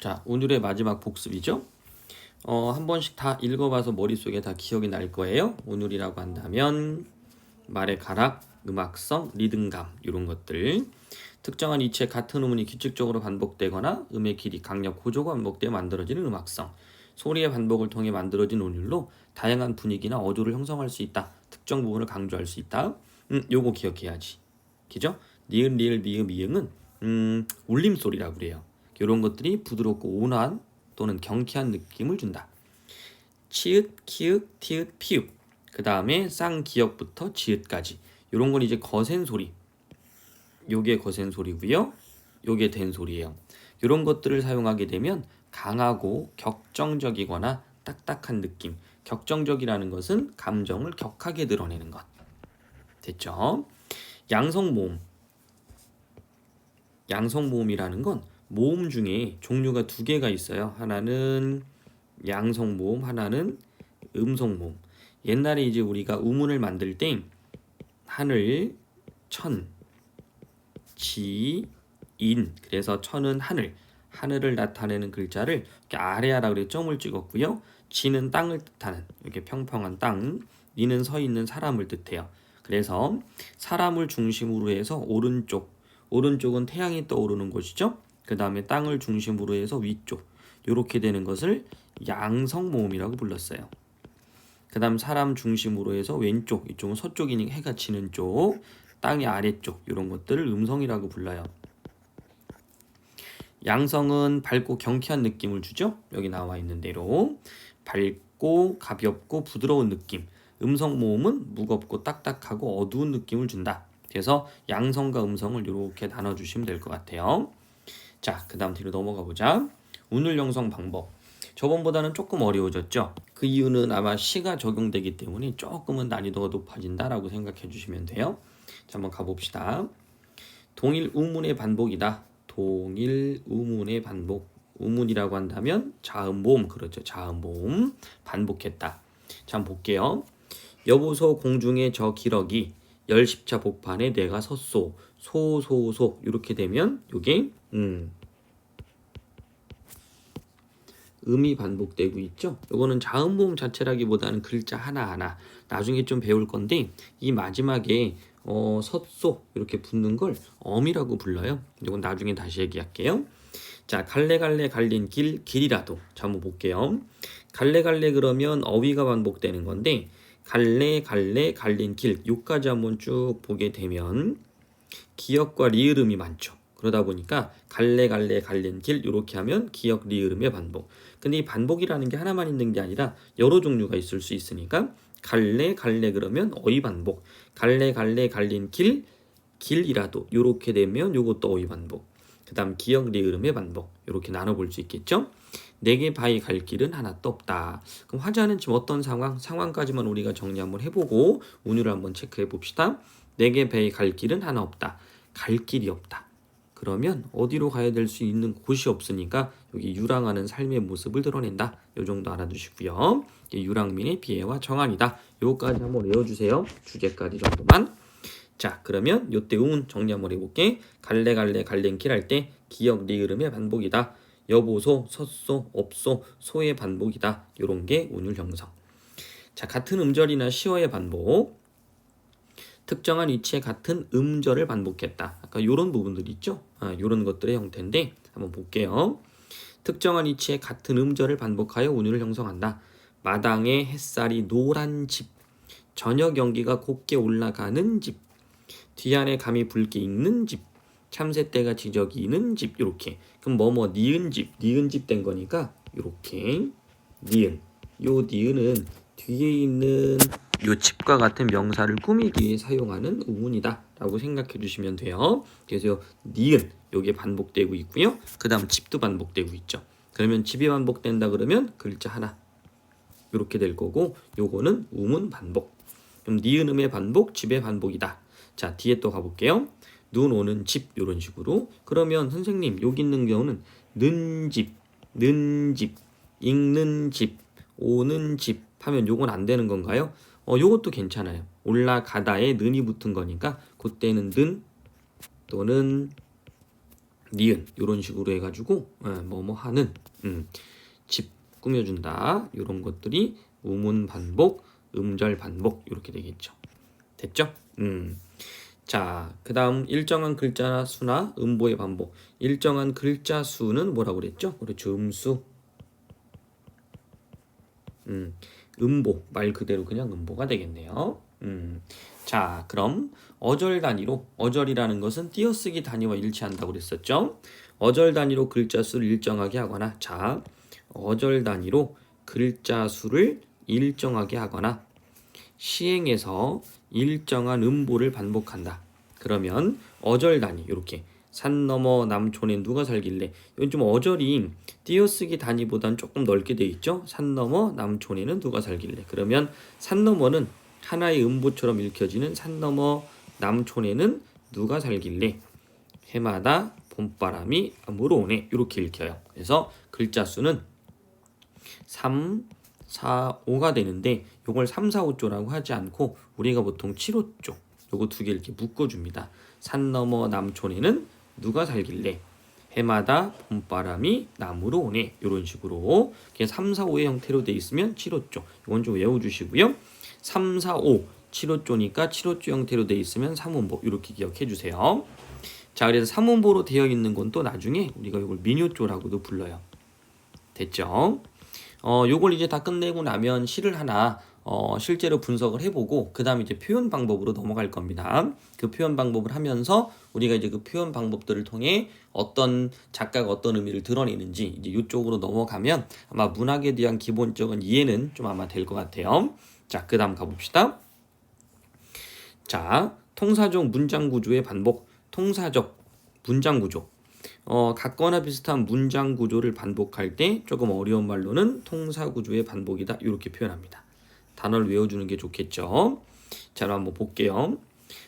자, 오늘의 마지막 복습이죠. 한 번씩 다 읽어봐서 머릿속에 다 기억이 날 거예요. 오늘이라고 한다면 말의 가락, 음악성, 리듬감 이런 것들. 특정한 이치의 같은 음운이 규칙적으로 반복되거나 음의 길이, 강약, 고조가 반복되어 만들어지는 음악성. 소리의 반복을 통해 만들어진 운율로 다양한 분위기나 어조를 형성할 수 있다. 특정 부분을 강조할 수 있다. 요거 기억해야지. 그죠? 니은, 리을, 미음, 이응은 울림소리라고 그래요. 이런 것들이 부드럽고 온화한 또는 경쾌한 느낌을 준다. 치읓, 키읔, 티읕, 피읕. 그 다음에 쌍기역부터 지읒까지. 이런 건 이제 거센 소리. 요게 거센 소리고요. 요게 된 소리예요. 이런 것들을 사용하게 되면 강하고 격정적이거나 딱딱한 느낌. 격정적이라는 것은 감정을 격하게 드러내는 것. 됐죠? 양성모음. 양성모음이라는 건 모음 중에 종류가 두 개가 있어요. 하나는 양성모음, 하나는 음성모음. 옛날에 이제 우리가 우문을 만들 때 하늘, 천, 지, 인. 그래서 천은 하늘, 하늘을 나타내는 글자를 이렇게 아래아라 그래 점을 찍었고요. 지는 땅을 뜻하는 이렇게 평평한 땅, 이는 서 있는 사람을 뜻해요. 그래서 사람을 중심으로 해서 오른쪽은 태양이 떠오르는 곳이죠. 그 다음에 땅을 중심으로 해서 위쪽, 이렇게 되는 것을 양성모음이라고 불렀어요. 그 다음 사람 중심으로 해서 왼쪽, 이쪽은 서쪽이니까 해가 지는 쪽, 땅의 아래쪽, 이런 것들을 음성이라고 불러요. 양성은 밝고 경쾌한 느낌을 주죠. 여기 나와 있는 대로 밝고 가볍고 부드러운 느낌. 음성모음은 무겁고 딱딱하고 어두운 느낌을 준다. 그래서 양성과 음성을 이렇게 나눠주시면 될 것 같아요. 자, 그 다음 뒤로 넘어가 보자. 운율 형성 방법. 저번보다는 조금 어려워졌죠. 그 이유는 아마 시가 적용되기 때문에 조금은 난이도가 높아진다라고 생각해 주시면 돼요. 자, 한번 가봅시다. 동일 우문의 반복이다. 동일 우문의 반복. 우문이라고 한다면 자음모음, 그렇죠. 자음모음 반복했다. 자, 한번 볼게요. 여보소 공중에 저 기러기 열십차 복판에 내가 섰소. 소소소 이렇게 되면 요게 음이 반복되고 있죠. 요거는 자음모음 자체라기보다는 글자 하나하나 나중에 좀 배울 건데 이 마지막에 섰소 이렇게 붙는 걸 엄이라고 불러요. 이건 나중에 다시 얘기할게요. 자, 갈래갈래 갈린 길이라도. 자, 한번 볼게요. 갈래갈래 그러면 어휘가 반복되는 건데 갈래 갈린 길 요까지 한번 쭉 보게 되면 기역과 리을음이 많죠. 그러다 보니까 갈래 갈린 길 이렇게 하면 기역 리을음의 반복. 근데 이 반복이라는 게 하나만 있는 게 아니라 여러 종류가 있을 수 있으니까 갈래 그러면 어휘 반복. 갈래 갈린 길이라도 이렇게 되면 요것도 어휘 반복. 그 다음 기역 리을음의 반복. 이렇게 나눠볼 수 있겠죠. 내게 바위 갈 길은 하나도 없다. 그럼 화자는 지금 어떤 상황까지만 우리가 정리 한번 해보고 운율을 한번 체크해 봅시다. 내게 바위 갈 길은 하나 없다. 갈 길이 없다. 그러면 어디로 가야 될 수 있는 곳이 없으니까 여기 유랑하는 삶의 모습을 드러낸다. 요 정도 알아두시고요. 유랑민의 비애와 정안이다. 요까지 한번 외워주세요. 주제까지 정도만. 자, 그러면 요때 음운 정리 한번 해볼게. 갈래 갈린 길 할 때 기역 리을음의 반복이다. 여보소, 섰소, 없소, 소의 반복이다. 요런 게 운율 형성. 자, 같은 음절이나 시어의 반복. 특정한 위치에 같은 음절을 반복했다. 아까 요런 부분들 있죠? 요런 것들의 형태인데 한번 볼게요. 특정한 위치에 같은 음절을 반복하여 운율을 형성한다. 마당에 햇살이 노란 집. 저녁 연기가 곱게 올라가는 집. 뒤안에 감이 붉게 익는 집. 참새떼가 지저귀는 집. 이렇게. 그럼 니은 집 된 거니까 이렇게 니은. 요 니은은 뒤에 있는 요 집과 같은 명사를 꾸미기 위해 사용하는 우문이다 라고 생각해 주시면 돼요. 그래서 니은 요게 반복되고 있고요. 그 다음 집도 반복되고 있죠. 그러면 집이 반복된다 그러면 글자 하나 이렇게 될 거고 요거는 우문 반복. 그럼 니은음의 반복, 집의 반복이다. 자, 뒤에 또 가볼게요. 눈 오는 집 이런 식으로. 그러면 선생님 여기 있는 경우는 는 집, 읽는 집, 오는 집 하면 요건 안 되는 건가요? 요것도 괜찮아요. 올라가다에 는이 붙은 거니까 그때는 는 또는 니은 이런 식으로 해가지고 뭐뭐 하는 집 꾸며준다. 이런 것들이 우문 반복, 음절 반복 이렇게 되겠죠. 됐죠? 자, 그 다음 일정한 글자 수나 음보의 반복. 일정한 글자 수는 뭐라고 그랬죠? 그렇죠. 음수. 음보. 말 그대로 그냥 음보가 되겠네요. 자, 그럼 어절 단위로, 어절이라는 것은 띄어쓰기 단위와 일치한다고 그랬었죠? 어절 단위로 글자 수를 일정하게 하거나, 자, 어절 단위로 글자 수를 일정하게 하거나 시행해서 일정한 음보를 반복한다. 그러면 어절 단위 이렇게 산 너머 남촌에 누가 살길래, 이건 좀 어절이 띄어쓰기 단위보다는 조금 넓게 돼 있죠. 산 너머 남촌에는 누가 살길래. 그러면 산 너머는 하나의 음보처럼 읽혀지는 산 너머 남촌에는 누가 살길래 해마다 봄바람이 암으로 오네 이렇게 읽혀요. 그래서 글자 수는 3, 4, 5가 되는데 요걸 3, 4, 5조라고 하지 않고 우리가 보통 7, 5조 요거 두 개 이렇게 묶어줍니다. 산 너머 남촌에는 누가 살길래 해마다 봄바람이 남으로 오네 이런 식으로 3, 4, 5의 형태로 돼 있으면 7, 5조 이건 좀 외워주시고요. 3, 4, 5 7, 5조니까 7, 5조 형태로 돼 있으면 3음보 이렇게 기억해 주세요. 자, 그래서 3음보로 되어 있는 건 또 나중에 우리가 이걸 민요조라고도 불러요. 됐죠? 요걸 이제 다 끝내고 나면 시를 하나 실제로 분석을 해보고 그 다음에 이제 표현 방법으로 넘어갈 겁니다. 그 표현 방법을 하면서 우리가 이제 그 표현 방법들을 통해 어떤 작가가 어떤 의미를 드러내는지 이제 이쪽으로 넘어가면 아마 문학에 대한 기본적인 이해는 좀 아마 될 것 같아요. 자, 그 다음 가봅시다. 자, 통사적 문장 구조의 반복. 통사적 문장 구조. 같거나 비슷한 문장 구조를 반복할 때 조금 어려운 말로는 통사 구조의 반복이다. 이렇게 표현합니다. 단어를 외워주는 게 좋겠죠. 자, 그럼 한번 볼게요.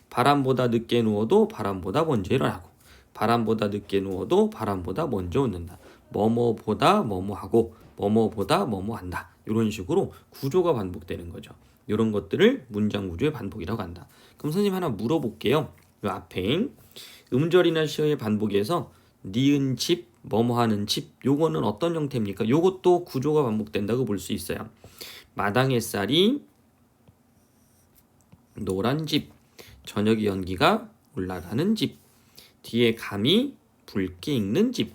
바람보다 늦게 누워도 바람보다 먼저 일어나고, 바람보다 늦게 누워도 바람보다 먼저 웃는다. 뭐뭐보다 뭐뭐하고, 뭐뭐보다 뭐뭐한다. 이런 식으로 구조가 반복되는 거죠. 이런 것들을 문장 구조의 반복이라고 한다. 그럼 선생님 하나 물어볼게요. 이 앞에 음절이나 시어의 반복에서 니은 집, 뭐뭐하는 집, 요거는 어떤 형태입니까? 요것도 구조가 반복된다고 볼 수 있어요. 마당 햇살이 노란 집, 저녁 연기가 올라가는 집, 뒤에 감이 붉게 익는 집,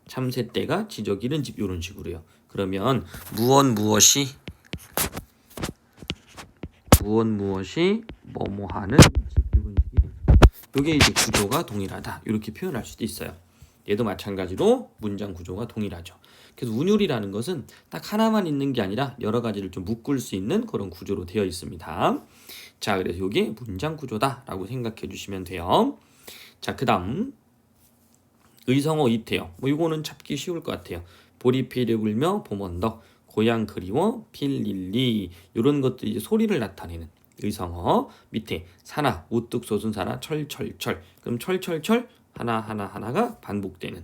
참새떼가 지저귀는 집, 요런 식으로요. 그러면 무엇이 뭐뭐하는 집, 요런 식이 요게 이제 구조가 동일하다. 이렇게 표현할 수도 있어요. 얘도 마찬가지로 문장 구조가 동일하죠. 그래서 운율이라는 것은 딱 하나만 있는 게 아니라 여러 가지를 좀 묶을 수 있는 그런 구조로 되어 있습니다. 자, 그래서 이게 문장 구조다라고 생각해 주시면 돼요. 자, 그 다음 의성어 이태어. 이거는 찾기 쉬울 것 같아요. 보리피를 불며 봄언덕, 고향 그리워 필릴리 이런 것들이 이제 소리를 나타내는 의성어. 밑에 사나 우뚝 솟은 사나 철철철. 그럼 철철철 하나가 반복되는.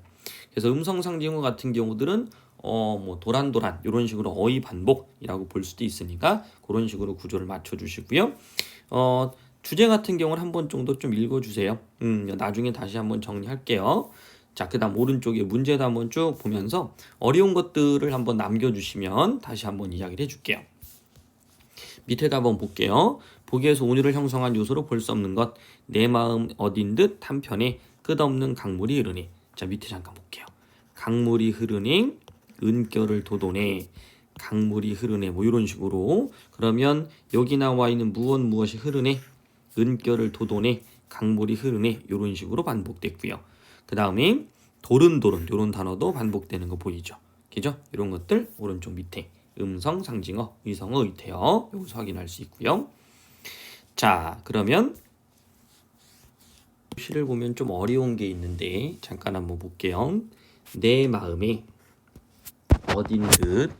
그래서 음성상징어 같은 경우들은 뭐 도란도란 이런 식으로 어휘 반복이라고 볼 수도 있으니까 그런 식으로 구조를 맞춰주시고요. 주제 같은 경우는 한 번 정도 좀 읽어주세요. 나중에 다시 한번 정리할게요. 자, 그 다음 오른쪽에 문제도 한번 쭉 보면서 어려운 것들을 한번 남겨주시면 다시 한번 이야기를 해줄게요. 밑에다 한번 볼게요. 보기에서 운율을 형성한 요소로 볼 수 없는 것. 내 마음 어딘 듯 한편에 끝없는 강물이 흐르네. 자, 밑에 잠깐 볼게요. 강물이 흐르네, 은결을 돋우네, 강물이 흐르네, 뭐 이런 식으로. 그러면 여기 나와 있는 무엇이 흐르네, 은결을 돋우네, 강물이 흐르네, 이런 식으로 반복됐고요. 그 다음에 도른도른 이런 단어도 반복되는 거 보이죠? 그죠? 이런 것들 오른쪽 밑에 음성 상징어, 의성어, 의태어 여기서 확인할 수 있고요. 자, 그러면 시를 보면 좀 어려운 게 있는데 잠깐 한번 볼게요. 내 마음에 어딘 듯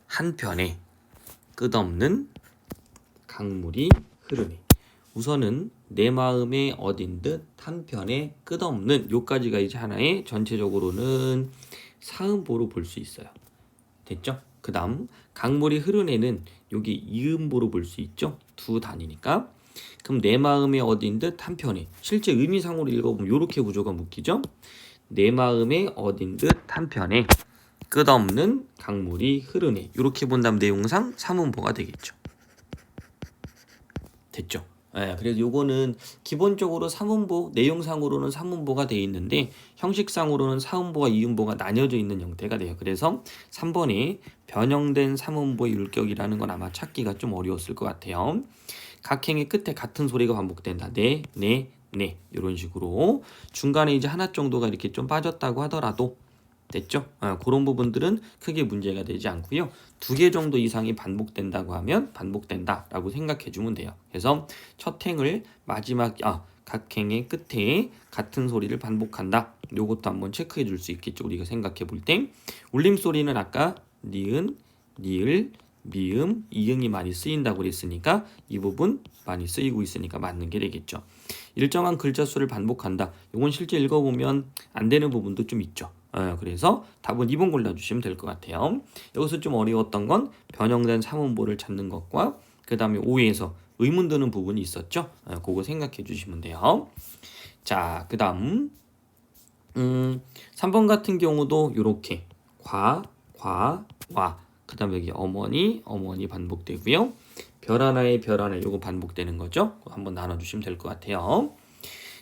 한편에 끝없는 강물이 흐르네. 우선은 내 마음에 어딘 듯 한편에 끝없는 요까지가 이제 하나의 전체적으로는 사음보로 볼 수 있어요. 됐죠? 그 다음 강물이 흐르네는 여기 이음보로 볼 수 있죠? 두 단위니까. 그럼 내 마음에 어딘 듯 한편에 실제 의미상으로 읽어보면 이렇게 구조가 묶이죠? 내 마음에 어딘 듯 한편에 끝없는 강물이 흐르네. 이렇게 본다면 내용상 삼음보가 되겠죠. 됐죠? 예, 그래서 요거는 기본적으로 삼음보, 내용상으로는 삼음보가 되어 있는데 형식상으로는 사음보와 이음보가 나뉘어져 있는 형태가 돼요. 그래서 3번에 변형된 삼음보의 율격이라는 건 아마 찾기가 좀 어려웠을 것 같아요. 각 행의 끝에 같은 소리가 반복된다. 네, 네, 네. 이런 식으로 중간에 이제 하나 정도가 이렇게 좀 빠졌다고 하더라도 됐죠? 그런 부분들은 크게 문제가 되지 않고요. 2개 정도 이상이 반복된다고 하면 반복된다라고 생각해 주면 돼요. 그래서 첫 행을 마지막 각 행의 끝에 같은 소리를 반복한다. 요것도 한번 체크해 줄 수 있겠죠. 우리가 생각해 볼 때 울림소리는 아까 니은, 니을, 미음, 이응이 많이 쓰인다고 그랬으니까 이 부분 많이 쓰이고 있으니까 맞는 게 되겠죠. 일정한 글자 수를 반복한다. 이건 실제 읽어보면 안 되는 부분도 좀 있죠. 그래서 답은 2번 골라주시면 될 것 같아요. 여기서 좀 어려웠던 건 변형된 삼음보를 찾는 것과 그 다음에 5에서 의문 드는 부분이 있었죠. 그거 생각해 주시면 돼요. 자, 그 다음 3번 같은 경우도 이렇게 과, 와, 그 다음에 여기 어머니, 어머니 반복되고요. 별 하나에 별 하나 요거 반복되는 거죠. 한번 나눠주시면 될 것 같아요.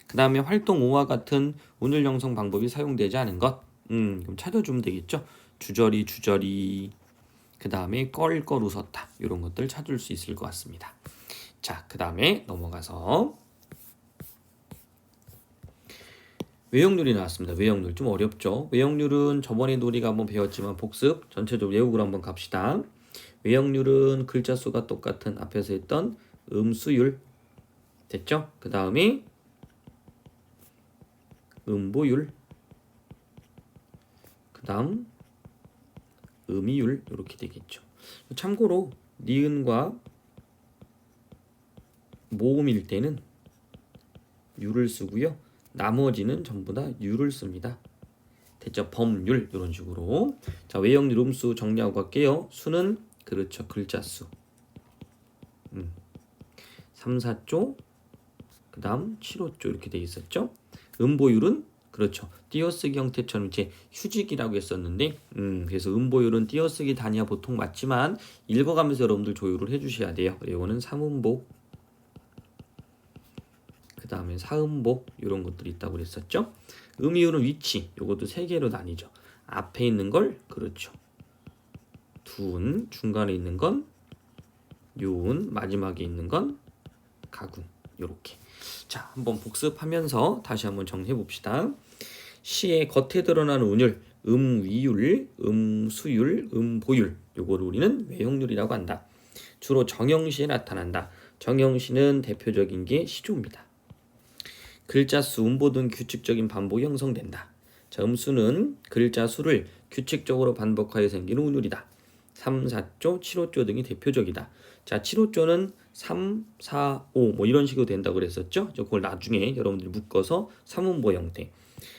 그 다음에 활동 5와 같은 운율 형성 방법이 사용되지 않은 것 그럼 찾아주면 되겠죠. 주저리 주저리 그 다음에 껄껄 웃었다 이런 것들 찾을 수 있을 것 같습니다. 자, 그 다음에 넘어가서 외역률이 나왔습니다. 외역률 좀 어렵죠. 외역률은 저번에도 우리가 한번 배웠지만 복습 전체적으로 외우고 한번 갑시다. 외역률은 글자 수가 똑같은 앞에서 했던 음수율 됐죠? 그 다음에 음보율 그 다음 음이율 이렇게 되겠죠. 참고로 니은과 모음일 때는 유를 쓰고요. 나머지는 전부 다 유를 씁니다. 됐죠? 범률 이런 식으로. 자, 외역률 음수 정리하고 갈게요. 수는 그렇죠. 글자 수. 3, 4조 그 다음 7호조 이렇게 돼 있었죠. 음보율은 그렇죠. 띄어쓰기 형태처럼 이제 휴직이라고 했었는데 그래서 음보율은 띄어쓰기 단위가 보통 맞지만 읽어가면서 여러분들 조율을 해주셔야 돼요. 이거는 3음보 그 다음에 4음보 이런 것들이 있다고 그랬었죠. 음이율은 위치 이것도 3개로 나뉘죠. 앞에 있는 걸 그렇죠. 두운 중간에 있는 건 유운 마지막에 있는 건 가군 이렇게. 자, 한번 복습하면서 다시 한번 정리해 봅시다. 시의 겉에 드러나는 운율, 음위율, 음수율, 음보율 요거를 우리는 외역률이라고 한다. 주로 정형시에 나타난다. 정형시는 대표적인 게 시조입니다. 글자 수, 음보 등 규칙적인 반복이 형성된다. 자, 음수는 글자 수를 규칙적으로 반복하여 생기는 운율이다. 3, 4조, 7호조 등이 대표적이다. 자, 7호조는 3, 4, 5 뭐 이런 식으로 된다고 그랬었죠. 그걸 나중에 여러분들이 묶어서 3음보 형태.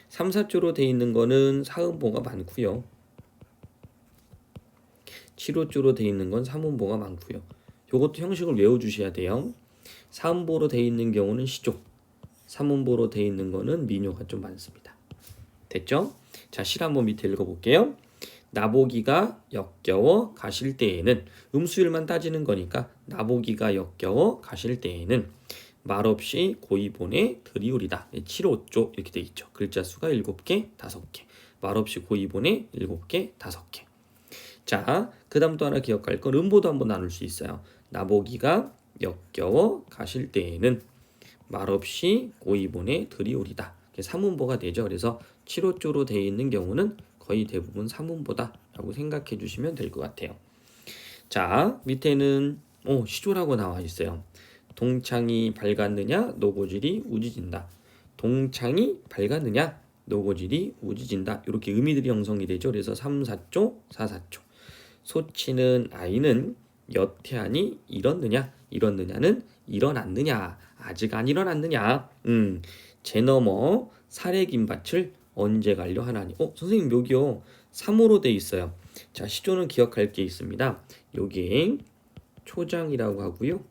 3, 4조로 되어 있는 거는 4음보가 많고요. 7호조로 되어 있는 건 3음보가 많고요. 요것도 형식을 외워주셔야 돼요. 4음보로 되어 있는 경우는 시조, 3음보로 되어 있는 거는 민요가 좀 많습니다. 됐죠? 자, 실 한번 밑에 읽어볼게요. 나보기가 역겨워 가실 때에는 음수율만 따지는 거니까 나보기가 역겨워 가실 때에는 말없이 고이보내 드리우리다. 7호조 이렇게 돼 있죠. 글자 수가 7개, 5개. 말없이 고이보내 7개, 5개. 자, 그 다음 또 하나 기억할 건 음보도 한번 나눌 수 있어요. 나보기가 역겨워 가실 때에는 말없이 고이보내 드리우리다. 3음보가 되죠. 그래서 7호조로 되어 있는 경우는 거의 대부분 3음보다 라고 생각해 주시면 될 것 같아요. 자, 밑에는 시조라고 나와 있어요. 동창이 밝았느냐 노고질이 우지진다. 동창이 밝았느냐 노고질이 우지진다. 이렇게 의미들이 형성이 되죠. 그래서 3, 4조, 4, 4조. 소치는 아이는 여태하니 일었느냐 일었느냐는 일어났느냐 아직 안 일어났느냐 제 넘어 사례 김밭을 언제 갈려 하나니. 선생님 여기요 3호로 돼 있어요. 자, 시조는 기억할 게 있습니다. 요게 초장이라고 하고요.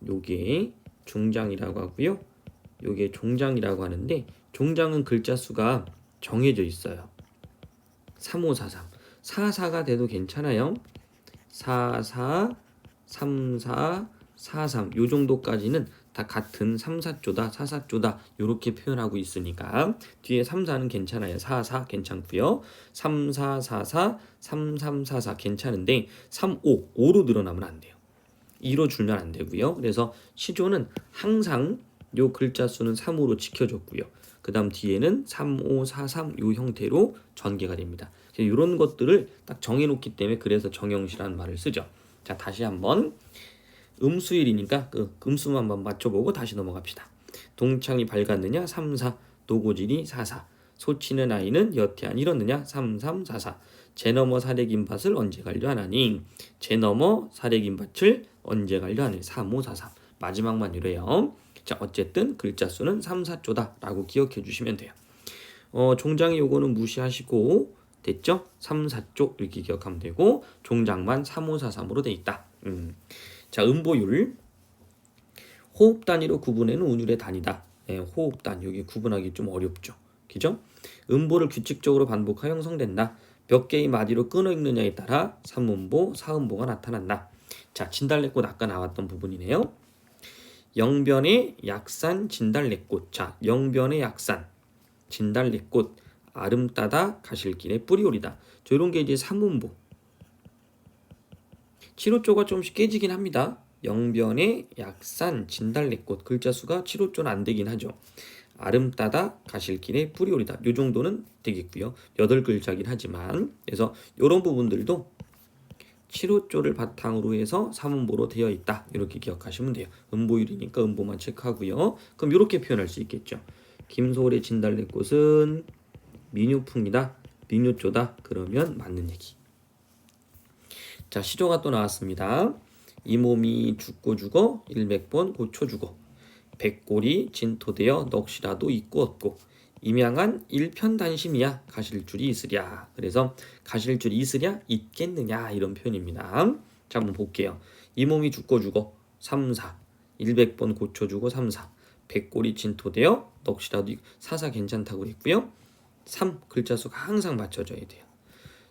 요게 중장이라고 하고요. 요게 종장이라고 하는데 종장은 글자 수가 정해져 있어요. 3543. 44가 돼도 괜찮아요. 44, 34, 43 요 정도까지는 다 같은 3, 4조다, 4, 4조다 이렇게 표현하고 있으니까 뒤에 3, 4는 괜찮아요. 4, 4 괜찮고요. 3, 4, 4, 4, 3, 3, 4, 4 괜찮은데 3, 5, 5로 늘어나면 안 돼요. 2로 줄면 안 되고요. 그래서 시조는 항상 요 글자 수는 3으로 지켜줬고요. 그 다음 뒤에는 3, 5, 4, 3 요 형태로 전개가 됩니다. 이런 것들을 딱 정해놓기 때문에 그래서 정형시라는 말을 쓰죠. 자, 다시 한번 음수일이니까 그 음수만 한번 맞춰보고 다시 넘어갑시다. 동창이 밝았느냐 3, 4, 노고질이 4, 4, 소치는 아이는 여태 안 잃었느냐 3, 3, 4, 4, 제 너머 사례긴 밭을 언제 갈려하나니 제 너머 사례긴 밭을 언제 갈려하니 3, 5, 4, 3 마지막만 이래요. 자, 어쨌든 글자 수는 3, 4조다 라고 기억해 주시면 돼요. 종장이 요거는 무시하시고 됐죠? 3, 4조 이렇게 기억하면 되고 종장만 3, 5, 4, 3으로 돼 있다. 자, 음보율 호흡 단위로 구분해는 운율의 단위다. 네, 호흡 단 여기 구분하기 좀 어렵죠. 그죠? 음보를 규칙적으로 반복하여 형성된다. 몇 개의 마디로 끊어 읽느냐에 따라 삼음보, 사음보가 나타난다. 자, 진달래꽃 아까 나왔던 부분이네요. 영변의 약산 진달래꽃. 자, 영변의 약산 진달래꽃 아름따다 가실길에 뿌리오리다. 저 이런 게 이제 삼음보. 7호조가 좀씩 깨지긴 합니다. 영변의 약산 진달래꽃 글자 수가 7호조는 안 되긴 하죠. 아름따다 가실길에 뿌리오리다. 요 정도는 되겠고요. 8글자긴 하지만 그래서 이런 부분들도 7호조를 바탕으로 해서 삼음보로 되어 있다. 이렇게 기억하시면 돼요. 음보율이니까 음보만 체크하고요. 그럼 이렇게 표현할 수 있겠죠. 김소월의 진달래꽃은 민요풍이다. 민요조다. 그러면 맞는 얘기. 자, 시조가 또 나왔습니다. 이 몸이 죽고 죽어 100번 고쳐 죽어 백골이 진토되어 넋이라도 있고 없고 임양한 일편단심이야 가실 줄이 있으랴. 그래서 가실 줄이 있으랴 있겠느냐 이런 표현입니다. 자, 한번 볼게요. 이 몸이 죽고 죽어 3, 4 100번 고쳐 죽어 3, 4 백골이 진토되어 넋이라도 있고 4, 4 괜찮다고 그랬고요. 3 글자 수가 항상 맞춰져야 돼요.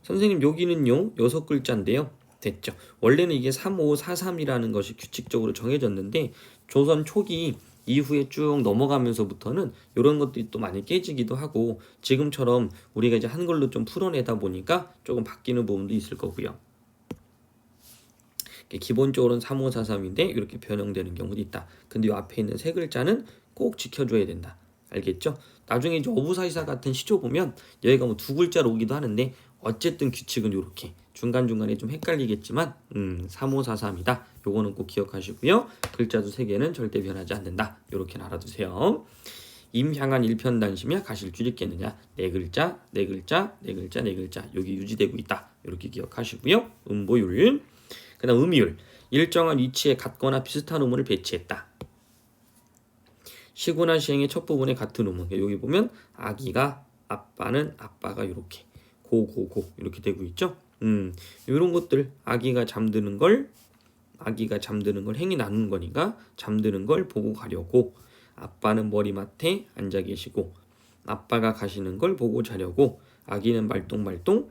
선생님 여기는요 6글자인데요. 됐죠. 원래는 이게 3543이라는 것이 규칙적으로 정해졌는데 조선 초기 이후에 쭉 넘어가면서부터는 이런 것들이 또 많이 깨지기도 하고 지금처럼 우리가 이제 한글로 좀 풀어내다 보니까 조금 바뀌는 부분도 있을 거고요. 기본적으로는 3543인데 이렇게 변형되는 경우도 있다. 근데 이 앞에 있는 세 글자는 꼭 지켜줘야 된다. 알겠죠? 나중에 이제 어부사이사 같은 시조 보면 여기가 뭐 두 글자로 오기도 하는데 어쨌든 규칙은 이렇게 중간중간에 좀 헷갈리겠지만 3543이다. 요거는 꼭 기억하시고요. 글자도 세 개는 절대 변하지 않는다. 요렇게 알아두세요. 임향한 일편단심이야 가실 줄 있겠느냐. 네 글자, 네 글자, 네 글자, 네 글자. 여기 유지되고 있다. 요렇게 기억하시고요. 음보율. 그 다음 음이율. 일정한 위치에 같거나 비슷한 음을 배치했다. 시구나 시행의 첫 부분에 같은 음은 여기 보면 아기가 아빠는 아빠가 이렇게 고고고 이렇게 되고 있죠. 이런 것들 아기가 잠드는 걸 행이 나누는 거니까 잠드는 걸 보고 가려고 아빠는 머리맡에 앉아 계시고 아빠가 가시는 걸 보고 자려고 아기는 말똥말똥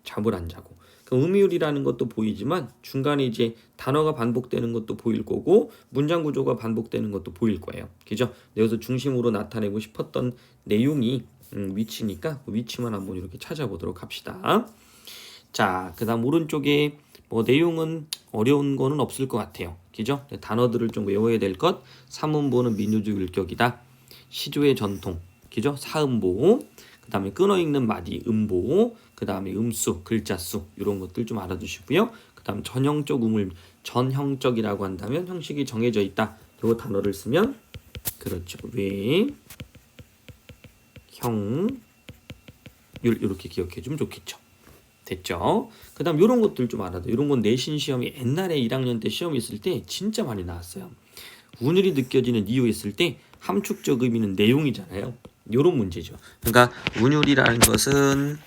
잠을 안 자고 음이율이라는 것도 보이지만 중간에 이제 단어가 반복되는 것도 보일 거고 문장 구조가 반복되는 것도 보일 거예요. 그죠? 여기서 중심으로 나타내고 싶었던 내용이 위치니까 그 위치만 한번 이렇게 찾아보도록 합시다. 자, 그 다음 오른쪽에 뭐 내용은 어려운 거는 없을 것 같아요. 그죠? 단어들을 좀 외워야 될 것. 삼음보는 민요적 율격이다. 시조의 전통. 그죠? 사음보. 그 다음에 끊어 읽는 마디 음보. 그 다음에 음수, 글자수 이런 것들 좀 알아두시고요. 그 다음 전형적 음을 전형적이라고 한다면 형식이 정해져 있다. 이 단어를 쓰면 그렇죠. 왜, 형, 율 이렇게 기억해주면 좋겠죠. 됐죠? 그 다음 이런 것들 좀 알아둬. 이런 건 내신 시험이 옛날에 1학년 때 시험이 있을 때 진짜 많이 나왔어요. 운율이 느껴지는 이유 있을 때 함축적 의미는 내용이잖아요. 이런 문제죠. 그러니까 운율이라는 것은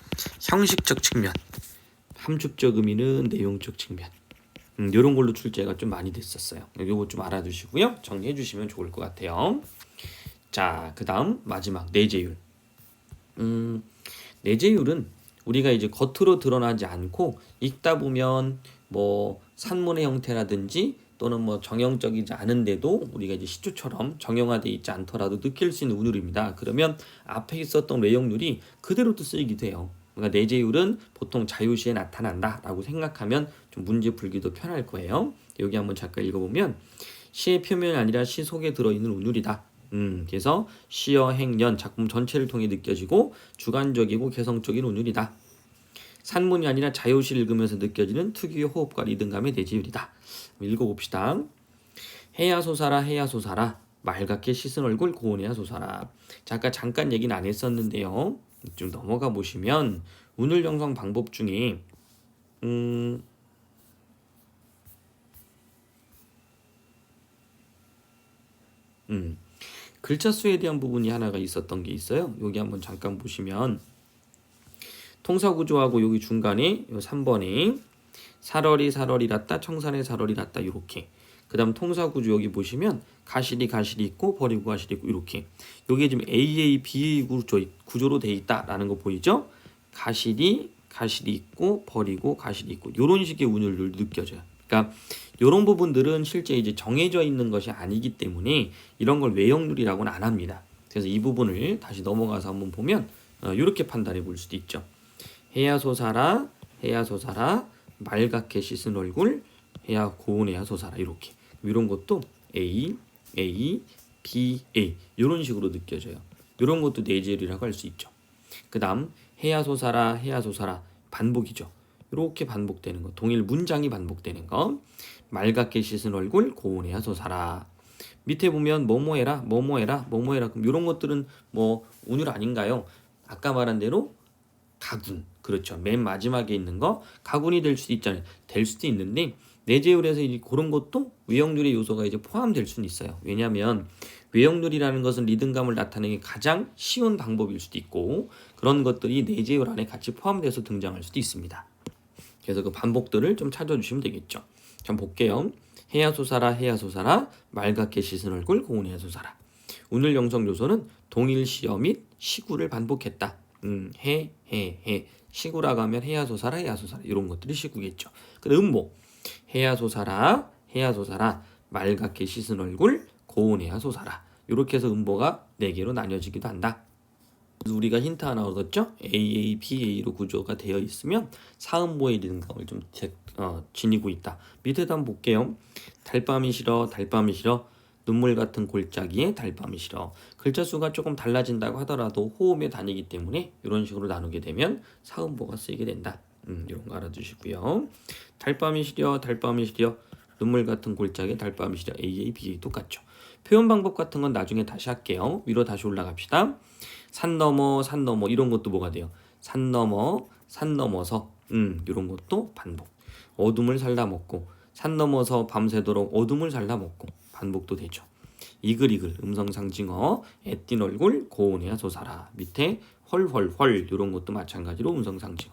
형식적 측면, 함축적 의미는 내용적 측면. 이런 걸로 출제가 좀 많이 됐었어요. 이거 좀 알아두시고요. 정리해 주시면 좋을 것 같아요. 자, 그 다음 마지막 내재율. 음, 내재율은 우리가 이제 겉으로 드러나지 않고 읽다 보면 뭐 산문의 형태라든지 또는 뭐 정형적이지 않은데도 우리가 이제 시조처럼 정형화되어 있지 않더라도 느낄 수 있는 운율입니다. 그러면 앞에 있었던 외형률이 그대로 또 쓰이기도 해요. 그러니까 내재율은 보통 자유시에 나타난다라고 생각하면 좀 문제 풀기도 편할 거예요. 여기 한번 잠깐 읽어보면 시의 표면이 아니라 시 속에 들어있는 운율이다. 그래서 시어 행연 작품 전체를 통해 느껴지고 주관적이고 개성적인 운율이다. 산문이 아니라 자유시를 읽으면서 느껴지는 특유의 호흡과 리듬감의 내재율이다. 읽어봅시다. 해야 솟아라 해야 솟아라 맑게 씻은 얼굴 고운해야 솟아라. 잠깐 얘기는 안 했었는데요. 좀 넘어가 보시면 운율 형성 방법 중에 음, 글자 수에 대한 부분이 하나가 있었던 게 있어요. 여기 한번 잠깐 보시면 통사구조하고 여기 중간에 요 3번에 사러리 났다 청산의 사러리 났다 이렇게. 그다음 통사구조 여기 보시면 가실이 있고 버리고 가실이 있고 이렇게. 여기 지금 AA, BA 구조로 돼 있다라는 거 보이죠? 가실이 있고 버리고 가실이 있고 이런 식의 운율을 느껴져요. 그러니까 이런 부분들은 실제 이제 정해져 있는 것이 아니기 때문에 이런 걸 외형률이라고는 안 합니다. 그래서 이 부분을 다시 넘어가서 한번 보면 이렇게 판단해 볼 수도 있죠. 해야 솟아라 맑게 씻은 얼굴 해야 고운해야 솟아라 이렇게. 이런 것도 A, B, A 이런 식으로 느껴져요. 이런 것도 내재율이라고 할 수 있죠. 그 다음 해야 솟아라 반복이죠. 이렇게 반복되는 거, 동일 문장이 반복되는 거. 맑게 씻은 얼굴 고운해야 솟아라. 밑에 보면 뭐뭐해라 그럼 이런 것들은 뭐 운율 아닌가요? 아까 말한 대로 가군, 그렇죠. 맨 마지막에 있는 거 가군이 될 수도 있잖아요. 될 수도 있는데 내재율에서 그런 것도 외형률의 요소가 이제 포함될 수는 있어요. 왜냐하면 외형률이라는 것은 리듬감을 나타내기 가장 쉬운 방법일 수도 있고 그런 것들이 내재율 안에 같이 포함돼서 등장할 수도 있습니다. 그래서 그 반복들을 좀 찾아주시면 되겠죠. 좀 볼게요. 해야 솟아라 맑게 씻은 얼굴 고운해야 솟아라. 운율 형성 요소는 동일 시어 및 시구를 반복했다. 해 시구라고 하면 해야 솟아라 이런 것들이 시구겠죠. 그 음모 해야 솟아라 맑게 씻은 얼굴 고운해야 솟아라. 이렇게 해서 음보가 4개로 나뉘어지기도 한다. 우리가 힌트 하나 얻었죠? AA, BA로 구조가 되어 있으면 사음보의 리듬감을 좀 지니고 있다. 밑에도 한번 볼게요. 달밤이 싫어 눈물 같은 골짜기에 달밤이 싫어. 글자 수가 조금 달라진다고 하더라도 호흡의 단위이기 때문에 이런 식으로 나누게 되면 사음보가 쓰이게 된다. 이런 거 알아두시고요. 달밤이 싫어 눈물 같은 골짜기에 달밤이 싫어. AA, BA 똑같죠. 표현 방법 같은 건 나중에 다시 할게요. 위로 다시 올라갑시다. 산 넘어 이런 것도 뭐가 돼요? 산 넘어서 이런 것도 반복. 어둠을 살다 먹고 산 넘어서 밤새도록 어둠을 살다 먹고 반복도 되죠. 이글 음성상징어 애띤 얼굴 고운해야 솟아라. 밑에 헐 이런 것도 마찬가지로 음성상징어.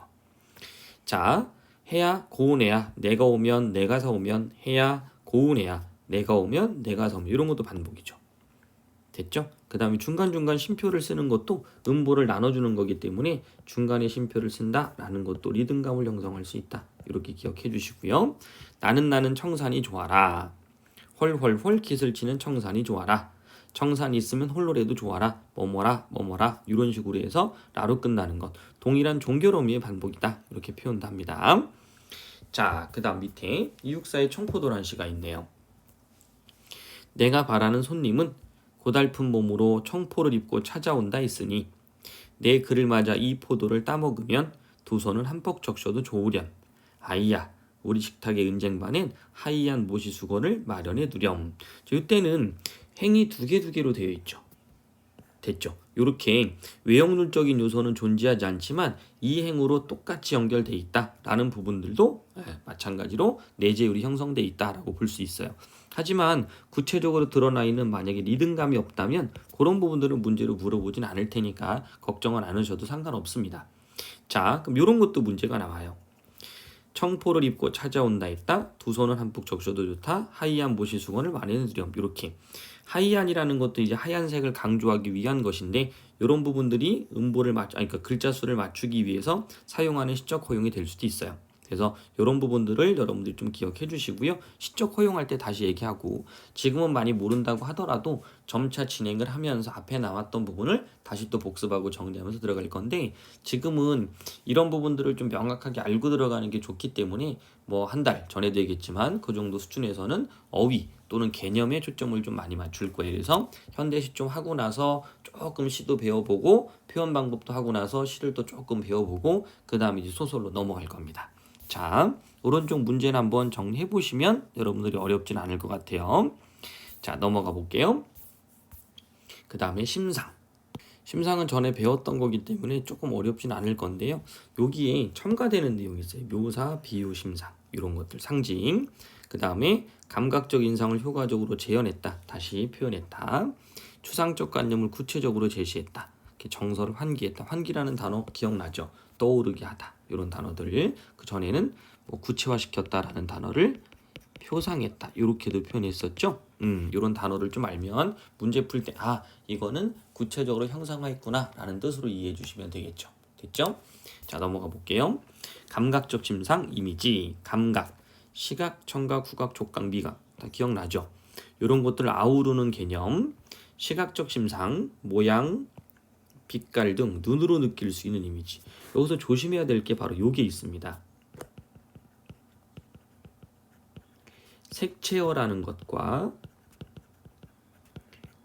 자, 해야 고운해야 내가 오면 내가 사오면 해야 고운해야 내가 오면 내가 사오면 이런 것도 반복이죠. 됐죠? 그 다음에 중간중간 쉼표를 쓰는 것도 음보를 나눠주는 거기 때문에 중간에 쉼표를 쓴다라는 것도 리듬감을 형성할 수 있다. 이렇게 기억해 주시고요. 나는 청산이 좋아라. 헐 깃을 치는 청산이 좋아라. 청산이 있으면 홀로라도 좋아라. 뭐뭐라 이런 식으로 해서 라로 끝나는 것. 동일한 종결 의미의 반복이다. 이렇게 표현도 합니다. 자, 그 다음 밑에 이육사의 청포도란 시가 있네요. 내가 바라는 손님은 고달픈 몸으로 청포를 입고 찾아온다 했으니 내 그를 맞아 이 포도를 따먹으면 두 손은 한뻑 적셔도 좋으련. 아이야 우리 식탁의 은쟁반엔 하이한 모시수건을 마련해 두렴. 이때는 행이 두 개로 되어 있죠. 됐죠. 이렇게 외형률적인 요소는 존재하지 않지만 이 행으로 똑같이 연결돼 있다라는 부분들도 마찬가지로 내재율이 형성돼 있다라고 볼 수 있어요. 하지만 구체적으로 드러나 있는 만약에 리듬감이 없다면 그런 부분들은 문제로 물어보진 않을 테니까 걱정은 안 하셔도 상관없습니다. 자, 그럼 이런 것도 문제가 나와요. 청포를 입고 찾아온다 했다. 두 손은 한푹 적셔도 좋다. 하이한 모시수건을 마련해 두렴. 이렇게 하이안이라는 것도 이제 하얀색을 강조하기 위한 것인데 이런 부분들이 음보를 그러니까 글자 수를 맞추기 위해서 사용하는 시적 허용이 될 수도 있어요. 그래서 이런 부분들을 여러분들이 좀 기억해 주시고요. 시적 허용할 때 다시 얘기하고 지금은 많이 모른다고 하더라도 점차 진행을 하면서 앞에 나왔던 부분을 다시 또 복습하고 정리하면서 들어갈 건데 지금은 이런 부분들을 좀 명확하게 알고 들어가는 게 좋기 때문에 뭐 한 달 전에도 얘기했지만 그 정도 수준에서는 어휘 또는 개념에 초점을 좀 많이 맞출 거예요. 그래서 현대시 좀 하고 나서 조금 시도 배워보고 표현 방법도 하고 나서 시를 또 조금 배워보고 그 다음에 이제 소설로 넘어갈 겁니다. 자, 오른쪽 문제는 한번 정리해 보시면 여러분들이 어렵진 않을 것 같아요. 자, 넘어가 볼게요. 그 다음에 심상. 심상은 전에 배웠던 거기 때문에 조금 어렵진 않을 건데요. 여기에 첨가되는 내용이 있어요. 묘사, 비유, 심상 이런 것들 상징. 그 다음에 감각적 인상을 효과적으로 재현했다. 다시 표현했다. 추상적 관념을 구체적으로 제시했다. 정서를 환기했다. 환기라는 단어 기억나죠? 떠오르게 하다. 이런 단어들. 그 전에는 뭐 구체화시켰다라는 단어를 표상했다. 이렇게도 표현했었죠. 이런 단어를 좀 알면 문제 풀 때 이거는 구체적으로 형상화했구나 라는 뜻으로 이해해 주시면 되겠죠. 됐죠? 자, 넘어가 볼게요. 감각적 심상, 이미지, 감각, 시각, 청각, 후각, 촉각, 미각 다 기억나죠? 이런 것들을 아우르는 개념, 시각적 심상, 모양, 빛깔 등 눈으로 느낄 수 있는 이미지. 여기서 조심해야 될 게 바로 요게 있습니다. 색채어라는 것과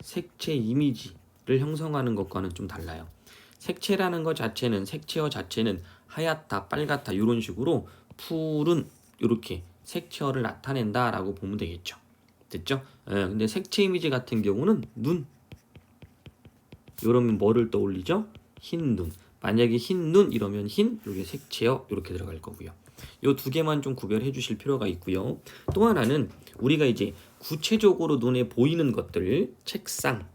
색채 이미지를 형성하는 것과는 좀 달라요. 색채라는 것 자체는 색채어 자체는 하얗다, 빨갛다 이런 식으로 푸른 이렇게 색채어를 나타낸다라고 보면 되겠죠. 됐죠? 근데 색채 이미지 같은 경우는 눈. 이러면 뭐를 떠올리죠? 흰 눈. 만약에 흰 눈 이러면 흰 이게 색채어 이렇게 들어갈 거고요. 요 두 개만 좀 구별해 주실 필요가 있고요. 또 하나는 우리가 이제 구체적으로 눈에 보이는 것들, 책상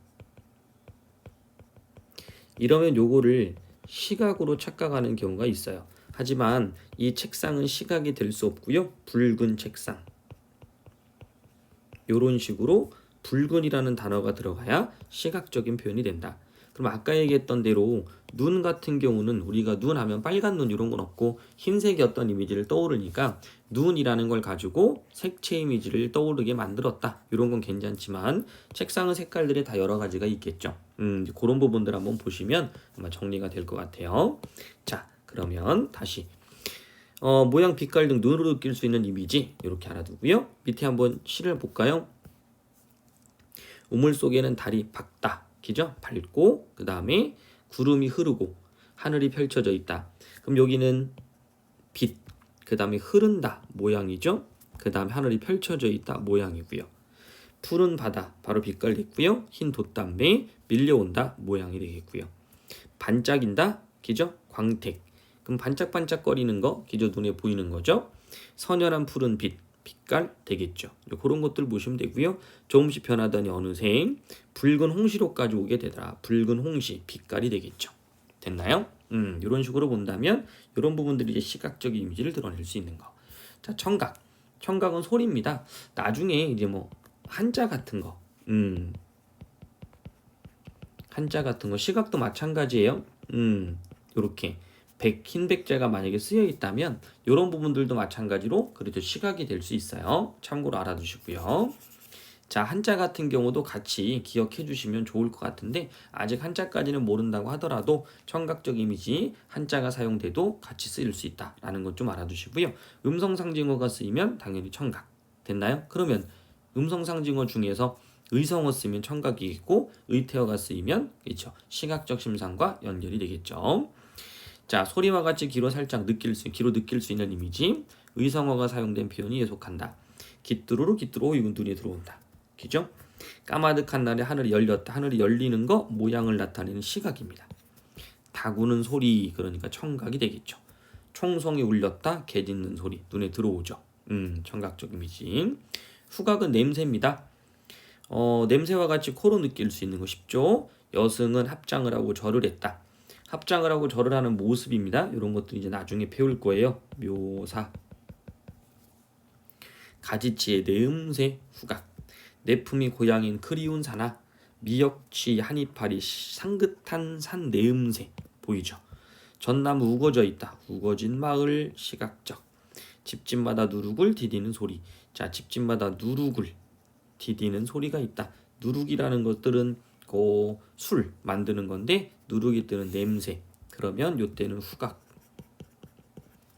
이러면 요거를 시각으로 착각하는 경우가 있어요. 하지만 이 책상은 시각이 될 수 없고요. 붉은 책상 요런 식으로 붉은이라는 단어가 들어가야 시각적인 표현이 된다. 그럼 아까 얘기했던 대로 눈 같은 경우는 우리가 눈 하면 빨간 눈 이런 건 없고 흰색의 어떤 이미지를 떠오르니까 눈이라는 걸 가지고 색채 이미지를 떠오르게 만들었다. 이런 건 괜찮지만 책상은 색깔들이 다 여러 가지가 있겠죠. 그런 부분들 한번 보시면 아마 정리가 될 것 같아요. 자, 그러면 다시 모양, 빛깔 등 눈으로 느낄 수 있는 이미지 이렇게 알아두고요. 밑에 한번 시를 볼까요? 우물 속에는 달이 밝다. 그죠? 밝고 그 다음에 구름이 흐르고 하늘이 펼쳐져 있다. 그럼 여기는 빛, 그 다음에 흐른다 모양이죠. 그 다음에 하늘이 펼쳐져 있다 모양이고요. 푸른 바다 바로 빛깔 됐고요. 흰 돛담배 밀려온다 모양이 되겠고요. 반짝인다, 그죠? 광택. 그럼 반짝반짝거리는 거, 그죠? 눈에 보이는 거죠. 선열한 푸른 빛, 빛깔 되겠죠. 그런 것들 보시면 되고요. 조금씩 변하더니 어느새 붉은 홍시로까지 오게 되더라. 붉은 홍시, 빛깔이 되겠죠. 됐나요? 이런 식으로 본다면 이런 부분들이 이제 시각적 이미지를 드러낼 수 있는 거. 자, 청각. 청각은 소리입니다. 나중에 이제 뭐 한자 같은 거, 한자 같은 거 시각도 마찬가지예요. 요렇게 흰 백자가 만약에 쓰여 있다면 이런 부분들도 마찬가지로 그래도 시각이 될 수 있어요. 참고로 알아두시고요. 자, 한자 같은 경우도 같이 기억해 주시면 좋을 것 같은데 아직 한자까지는 모른다고 하더라도 청각적 이미지 한자가 사용돼도 같이 쓰일 수 있다라는 것 좀 알아두시고요. 음성상징어가 쓰이면 당연히 청각. 됐나요? 그러면 음성상징어 중에서 의성어 쓰면 청각이 있고 의태어가 쓰이면 그렇죠. 시각적 심상과 연결이 되겠죠. 자, 소리와 같이 귀로 느낄 수 있는 이미지. 의성어가 사용된 표현이 예속한다. 깃두루루 깃두루 이건 눈에 들어온다. 그죠? 까마득한 날에 하늘이 열렸다. 하늘이 열리는 거 모양을 나타내는 시각입니다. 다구는 소리 그러니까 청각이 되겠죠. 총성이 울렸다. 개 짖는 소리 눈에 들어오죠. 청각적 이미지. 후각은 냄새입니다. 냄새와 같이 코로 느낄 수 있는 거 쉽죠? 여승은 합장을 하고 절을 했다. 합장을 하고 절을 하는 모습입니다. 이런 것들 이제 나중에 배울 거예요. 묘사. 가지치의 냄새, 후각. 내 품이 고향인 그리운 사나 미역치 한이파리 상긋한 산 내음새 보이죠? 전나무 우거져 있다. 우거진 마을 시각적. 집집마다 누룩을 디디는 소리. 자, 집집마다 누룩을 디디는 소리가 있다. 누룩이라는 것들은 술 만드는 건데 누룩이 뜨는 냄새. 그러면 요때는 후각.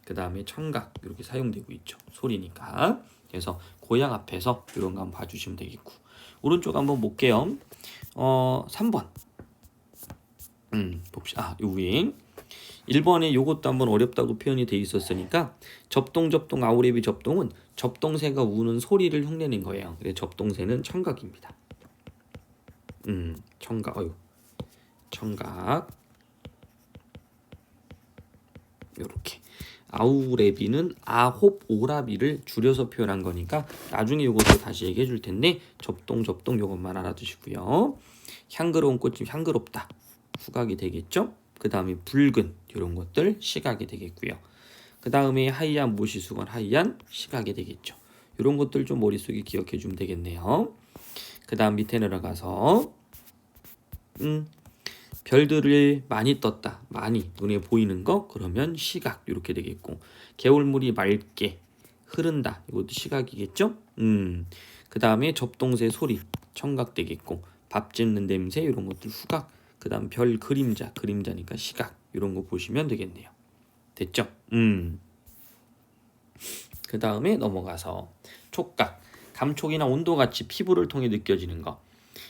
그 다음에 청각 이렇게 사용되고 있죠. 소리니까. 그래서 고향 앞에서 이런 거 한번 봐주시면 되겠고. 오른쪽 한번 볼게요. 3번. 봅시다. 요 위에 1번에 요것도 한번 어렵다고 표현이 돼 있었으니까 접동 아우레비 접동은 접동새가 우는 소리를 흉내낸 거예요. 그래서 접동새는 청각입니다. 청각 요렇게. 아우레비는 아홉 오라비를 줄여서 표현한 거니까 나중에 요것도 다시 얘기해 줄 텐데 접동 요것만 알아두시고요. 향그러운 꽃이 향그럽다. 후각이 되겠죠? 그 다음에 붉은 이런 것들 시각이 되겠고요. 그 다음에 하얀 모시수건 하얀 시각이 되겠죠. 이런 것들 좀 머릿속에 기억해 주면 되겠네요. 그 다음 밑에 내려가서 별들을 많이 떴다. 많이 눈에 보이는 거 그러면 시각 이렇게 되겠고 개울물이 맑게 흐른다. 이것도 시각이겠죠. 그 다음에 접동새 소리 청각 되겠고 밥 짓는 냄새 이런 것들 후각. 그 다음 별 그림자니까 시각 이런 거 보시면 되겠네요. 됐죠? 그 다음에 넘어가서 촉각 감촉이나 온도같이 피부를 통해 느껴지는 거.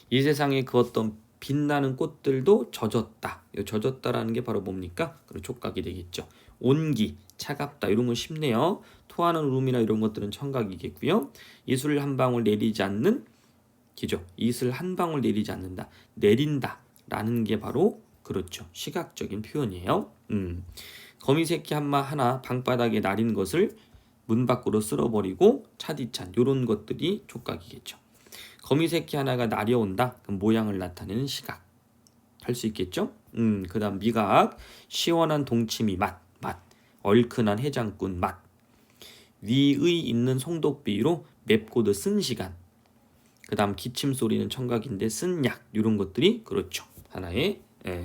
이 세상에 그 어떤 빛나는 꽃들도 젖었다. 젖었다라는 게 바로 뭡니까? 그런 촉각이 되겠죠. 온기, 차갑다 이런 건 쉽네요. 토하는 울음이나 이런 것들은 청각이겠고요. 이슬 한 방울 내리지 않는 기죠. 이슬 한 방울 내리지 않는다. 내린다라는 게 바로 그렇죠. 시각적인 표현이에요. 거미 새끼 하나 방바닥에 나린 것을 문 밖으로 쓸어버리고 차디찬 이런 것들이 촉각이겠죠. 거미 새끼 하나가 날려온다. 그럼 모양을 나타내는 시각. 할 수 있겠죠? 그 다음 미각. 시원한 동치미 맛. 얼큰한 해장국 맛. 위의 있는 송독비로 맵고도 쓴 시간. 그 다음 기침 소리는 청각인데 쓴 약. 이런 것들이 그렇죠. 하나의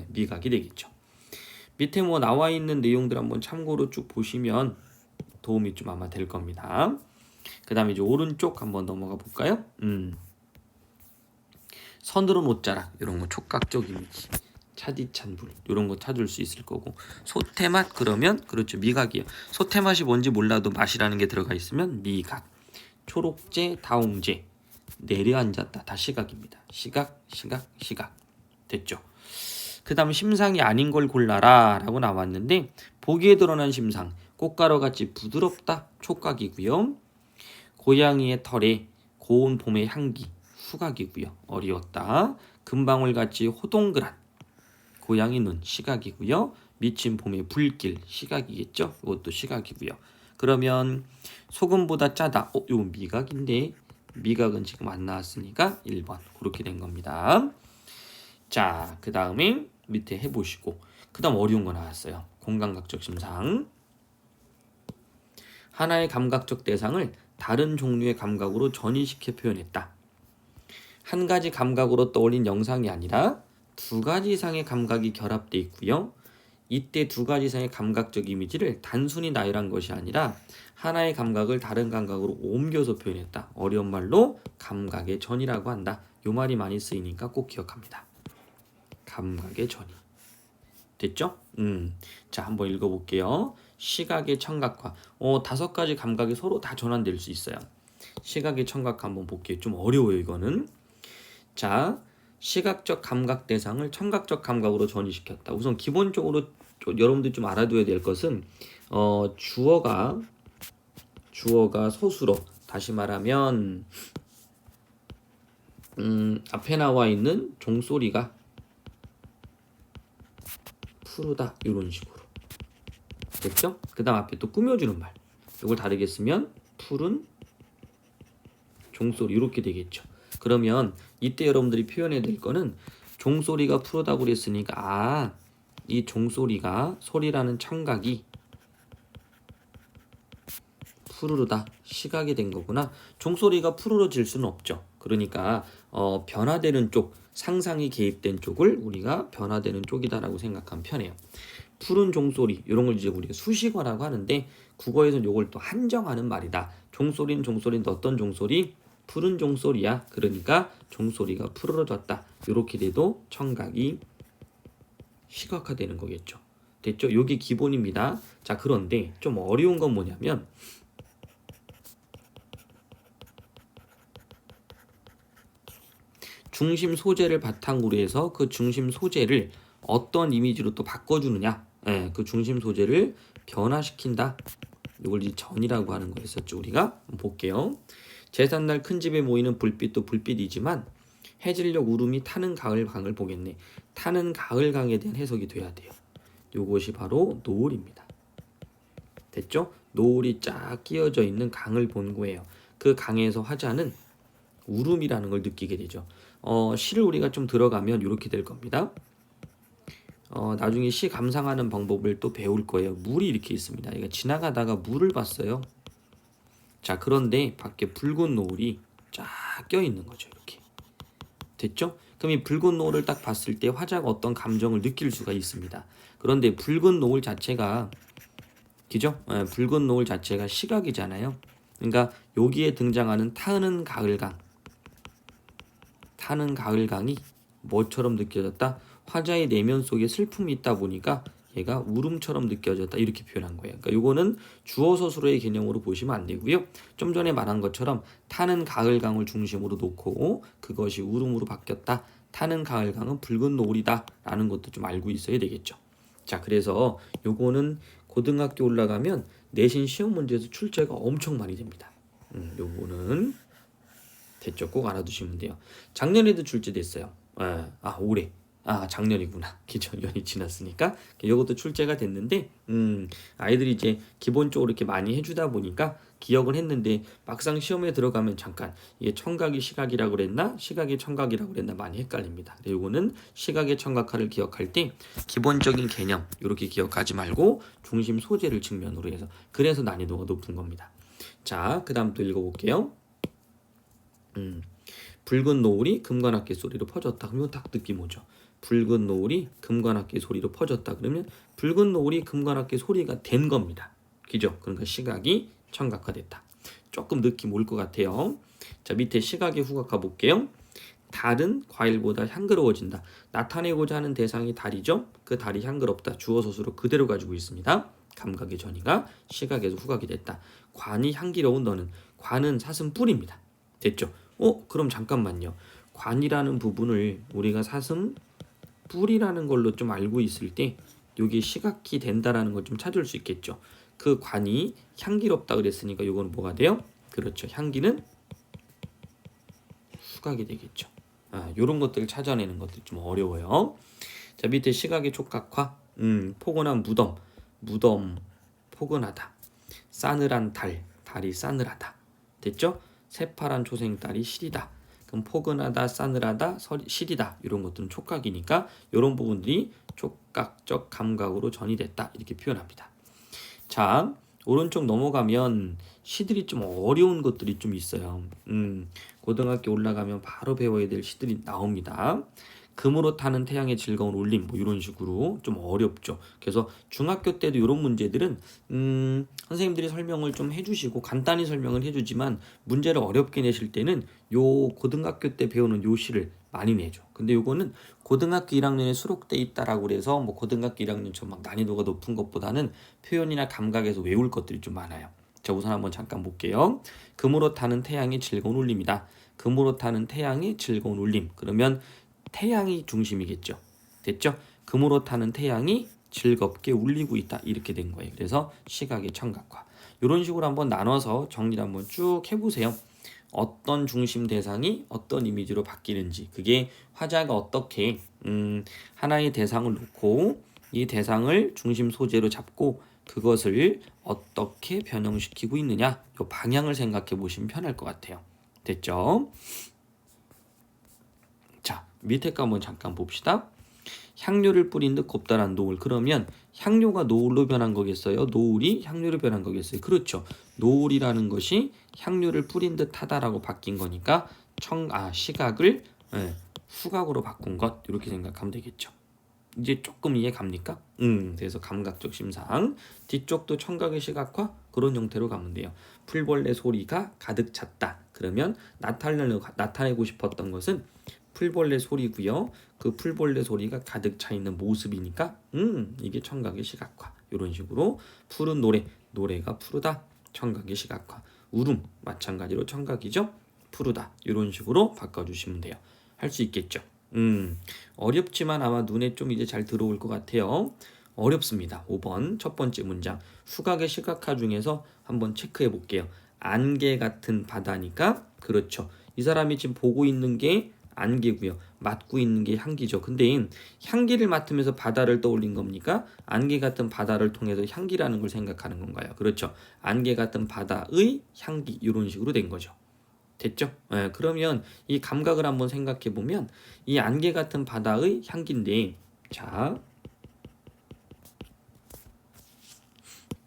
미각이 되겠죠. 밑에 뭐 나와 있는 내용들 한번 참고로 쭉 보시면 도움이 좀 아마 될 겁니다. 그 다음에 이제 오른쪽 한번 넘어가 볼까요? 서늘한 옷자락 이런 거 촉각적 이미지. 차디찬불 이런 거 찾을 수 있을 거고 소태맛 그러면 그렇죠 미각이에요. 소태맛이 뭔지 몰라도 맛이라는 게 들어가 있으면 미각. 초록재 다홍재 내려앉았다 다 시각입니다. 시각 됐죠. 그 다음 심상이 아닌 걸 골라라 라고 나왔는데 보기에 드러난 심상 꽃가루같이 부드럽다 촉각이고요. 고양이의 털에 고운 봄의 향기 후각이고요. 어리웠다. 금방울같이 호동그란 고양이 눈 시각이고요. 미친 봄의 불길 시각이겠죠. 이것도 시각이고요. 그러면 소금보다 짜다. 이거 미각인데 미각은 지금 안 나왔으니까 1번 그렇게 된 겁니다. 자, 그 다음에 밑에 해보시고 그 다음 어려운 거 나왔어요. 공감각적 심상. 하나의 감각적 대상을 다른 종류의 감각으로 전이시켜 표현했다. 한 가지 감각으로 떠올린 영상이 아니라 두 가지 이상의 감각이 결합되어 있고요. 이때 두 가지 이상의 감각적 이미지를 단순히 나열한 것이 아니라 하나의 감각을 다른 감각으로 옮겨서 표현했다. 어려운 말로 감각의 전이라고 한다. 이 말이 많이 쓰이니까 꼭 기억합니다. 감각의 전이. 됐죠? 자, 한번 읽어볼게요. 시각의 청각화. 5가지 감각이 서로 다 전환될 수 있어요. 시각의 청각화 한번 볼게요. 좀 어려워요, 이거는. 자, 시각적 감각 대상을 청각적 감각으로 전이시켰다. 우선 기본적으로 여러분들이 좀 알아둬야 될 것은 주어가 서술어. 다시 말하면 앞에 나와 있는 종소리가 푸르다 이런 식으로 됐죠? 그 다음 앞에 또 꾸며주는 말 이걸 다르게 쓰면 푸른 종소리 이렇게 되겠죠. 그러면 이때 여러분들이 표현해야 될 거는 종소리가 푸르다고 그랬으니까 이 종소리가 소리라는 청각이 푸르르다 시각이 된 거구나. 종소리가 푸르러질 수는 없죠. 그러니까 변화되는 쪽, 상상이 개입된 쪽을 우리가 변화되는 쪽이다라고 생각하면 편해요. 푸른 종소리 이런 걸 이제 우리가 수식어라고 하는데 국어에서는 요걸 또 한정하는 말이다. 종소리는 어떤 종소리? 푸른 종소리야. 그러니까 종소리가 푸르러졌다. 이렇게 돼도 청각이 시각화되는 거겠죠. 됐죠? 요게 기본입니다. 자, 그런데 좀 어려운 건 뭐냐면 중심 소재를 바탕으로 해서 그 중심 소재를 어떤 이미지로 또 바꿔주느냐. 예, 그 중심 소재를 변화시킨다. 이걸 이제 전이라고 하는 거였었죠. 우리가 한번 볼게요. 제삿날 큰 집에 모이는 불빛도 불빛이지만 해질녘 울음이 타는 가을강을 보겠네. 타는 가을강에 대한 해석이 돼야 돼요. 요것이 바로 노을입니다. 됐죠? 노을이 쫙 끼어져 있는 강을 본 거예요. 그 강에서 화자는 울음이라는 걸 느끼게 되죠. 시를 우리가 좀 들어가면 이렇게 될 겁니다. 나중에 시 감상하는 방법을 또 배울 거예요. 물이 이렇게 있습니다. 그러니까 지나가다가 물을 봤어요. 자, 그런데 밖에 붉은 노을이 쫙 껴 있는 거죠. 이렇게. 됐죠? 그럼 이 붉은 노을을 딱 봤을 때 화자가 어떤 감정을 느낄 수가 있습니다. 그런데 붉은 노을 자체가 그죠? 붉은 노을 자체가 시각이잖아요. 그러니까 여기에 등장하는 타는 가을강이 뭐처럼 느껴졌다? 화자의 내면 속에 슬픔이 있다 보니까 얘가 울음처럼 느껴졌다 이렇게 표현한 거예요. 그러니까 이거는 주어 서술어의 개념으로 보시면 안 되고요. 좀 전에 말한 것처럼 타는 가을강을 중심으로 놓고 그것이 울음으로 바뀌었다. 타는 가을강은 붉은 노을이다 라는 것도 좀 알고 있어야 되겠죠. 자, 그래서 요거는 고등학교 올라가면 내신 시험 문제에서 출제가 엄청 많이 됩니다. 요거는 됐죠. 꼭 알아두시면 돼요. 작년에도 출제됐어요. 올해. 작년이구나. 기존년이 지났으니까 이것도 출제가 됐는데 아이들이 이제 기본적으로 이렇게 많이 해주다 보니까 기억을 했는데 막상 시험에 들어가면 잠깐 이게 청각이 시각이라고 그랬나 시각이 청각이라고 그랬나 많이 헷갈립니다. 이거는 시각의 청각화를 기억할 때 기본적인 개념 이렇게 기억하지 말고 중심 소재를 측면으로 해서 그래서 난이도가 높은 겁니다. 자, 그 다음 또 읽어볼게요. 붉은 노을이 금관악기 소리로 퍼졌다. 그러면 딱 느낌 오죠. 붉은 노을이 금관악기 소리로 퍼졌다. 그러면 붉은 노을이 금관악기 소리가 된 겁니다. 그죠? 그러니까 시각이 청각화됐다. 조금 느낌 올 것 같아요. 자, 밑에 시각의 후각화 볼게요. 달은 과일보다 향그러워진다. 나타내고자 하는 대상이 달이죠. 그 달이 향그럽다. 주어 서술어 그대로 가지고 있습니다. 감각의 전이가 시각에서 후각이 됐다. 관이 향기로운 너는 관은 사슴 뿔입니다. 됐죠? 그럼 잠깐만요. 관이라는 부분을 우리가 사슴 뿔이라는 걸로 좀 알고 있을 때 여기 시각이 된다라는 걸 좀 찾을 수 있겠죠. 그 관이 향기롭다 그랬으니까 이거는 뭐가 돼요? 그렇죠. 향기는 후각이 되겠죠. 요런 것들을 찾아내는 것들이 좀 어려워요. 자, 밑에 시각의 촉각화. 포근한 무덤 포근하다. 싸늘한 달이 싸늘하다. 됐죠? 새파란 초생달이 시리다. 그럼 포근하다, 싸늘하다, 시리다 이런 것들은 촉각이니까 이런 부분들이 촉각적 감각으로 전이됐다 이렇게 표현합니다. 자, 오른쪽 넘어가면 시들이 좀 어려운 것들이 좀 있어요. 고등학교 올라가면 바로 배워야 될 시들이 나옵니다. 금으로 타는 태양의 즐거운 울림 뭐 이런 식으로 좀 어렵죠. 그래서 중학교 때도 이런 문제들은 선생님들이 설명을 좀 해주시고 간단히 설명을 해주지만 문제를 어렵게 내실 때는 요 고등학교 때 배우는 요 시를 많이 내죠. 근데 요거는 고등학교 1학년에 수록돼 있다라고 그래서 뭐 고등학교 1학년처럼 막 난이도가 높은 것보다는 표현이나 감각에서 외울 것들이 좀 많아요. 자, 우선 한번 잠깐 볼게요. 금으로 타는 태양의 즐거운 울림이다. 금으로 타는 태양의 즐거운 울림. 그러면 태양이 중심이겠죠. 됐죠? 금으로 타는 태양이 즐겁게 울리고 있다. 이렇게 된 거예요. 그래서 시각의 청각화. 이런 식으로 한번 나눠서 정리를 한번 쭉 해보세요. 어떤 중심 대상이 어떤 이미지로 바뀌는지 그게 화자가 어떻게 하나의 대상을 놓고 이 대상을 중심 소재로 잡고 그것을 어떻게 변형시키고 있느냐 이 방향을 생각해 보시면 편할 것 같아요. 됐죠? 자, 밑에 거 한번 잠깐 봅시다. 향료를 뿌린 듯 곱다란 노을. 그러면 향료가 노을로 변한 거겠어요? 노을이 향료로 변한 거겠어요? 그렇죠. 노을이라는 것이 향료를 뿌린 듯 하다라고 바뀐 거니까 시각을 후각으로 바꾼 것 이렇게 생각하면 되겠죠. 이제 조금 이해 갑니까? 그래서 감각적 심상 뒤쪽도 청각의 시각화 그런 형태로 가면 돼요. 풀벌레 소리가 가득 찼다. 그러면 나타내고 싶었던 것은 풀벌레 소리고요. 그 풀벌레 소리가 가득 차 있는 모습이니까 이게 청각의 시각화. 이런 식으로 푸른 노래가 푸르다. 청각의 시각화. 울음 마찬가지로 청각이죠. 푸르다. 이런 식으로 바꿔주시면 돼요. 할 수 있겠죠. 어렵지만 아마 눈에 좀 이제 잘 들어올 것 같아요. 어렵습니다. 5번 첫 번째 문장 후각의 시각화 중에서 한번 체크해 볼게요. 안개 같은 바다니까 그렇죠. 이 사람이 지금 보고 있는 게 안개고요. 맡고 있는 게 향기죠. 근데 향기를 맡으면서 바다를 떠올린 겁니까? 안개 같은 바다를 통해서 향기라는 걸 생각하는 건가요? 그렇죠. 안개 같은 바다의 향기 이런 식으로 된 거죠. 됐죠? 그러면 이 감각을 한번 생각해 보면 이 안개 같은 바다의 향기인데 자,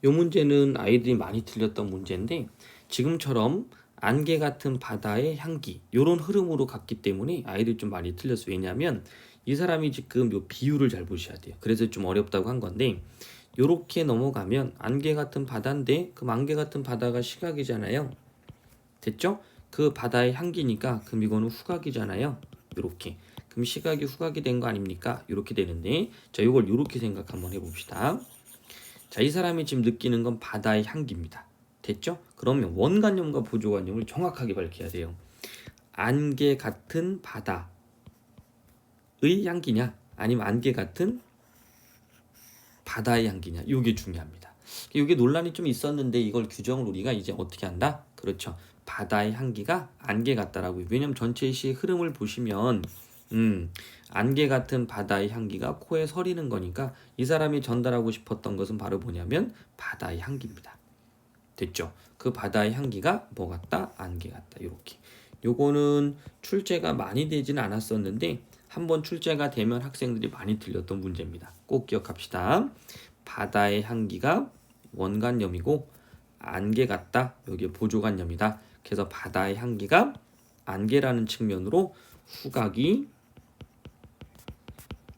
이 문제는 아이들이 많이 틀렸던 문제인데 지금처럼 안개 같은 바다의 향기 이런 흐름으로 갔기 때문에 아이들이 좀 많이 틀렸어요. 왜냐하면 이 사람이 지금 요 비유를 잘 보셔야 돼요. 그래서 좀 어렵다고 한 건데 요렇게 넘어가면 안개 같은 바다인데 그 안개 같은 바다가 시각이잖아요. 됐죠? 그 바다의 향기니까 그럼 이거는 후각이잖아요. 요렇게. 그럼 시각이 후각이 된 거 아닙니까? 요렇게 되는데 자, 요걸 요렇게 생각 한번 해봅시다. 자, 이 사람이 지금 느끼는 건 바다의 향기입니다. 됐죠? 그러면 원관념과 보조관념을 정확하게 밝혀야 돼요. 안개 같은 바다의 향기냐? 아니면 안개 같은 바다의 향기냐? 요게 중요합니다. 요게 논란이 좀 있었는데 이걸 규정을 우리가 이제 어떻게 한다? 그렇죠. 바다의 향기가 안개 같다라고. 왜냐면 전체 시의 흐름을 보시면 안개 같은 바다의 향기가 코에 서리는 거니까 이 사람이 전달하고 싶었던 것은 바로 뭐냐면 바다의 향기입니다. 됐죠? 그 바다의 향기가 뭐 같다? 안개 같다. 이렇게. 요거는 출제가 많이 되지는 않았었는데 한번 출제가 되면 학생들이 많이 틀렸던 문제입니다. 꼭 기억합시다. 바다의 향기가 원관념이고 안개 같다. 여기 보조관념이다. 그래서 바다의 향기가 안개라는 측면으로 후각이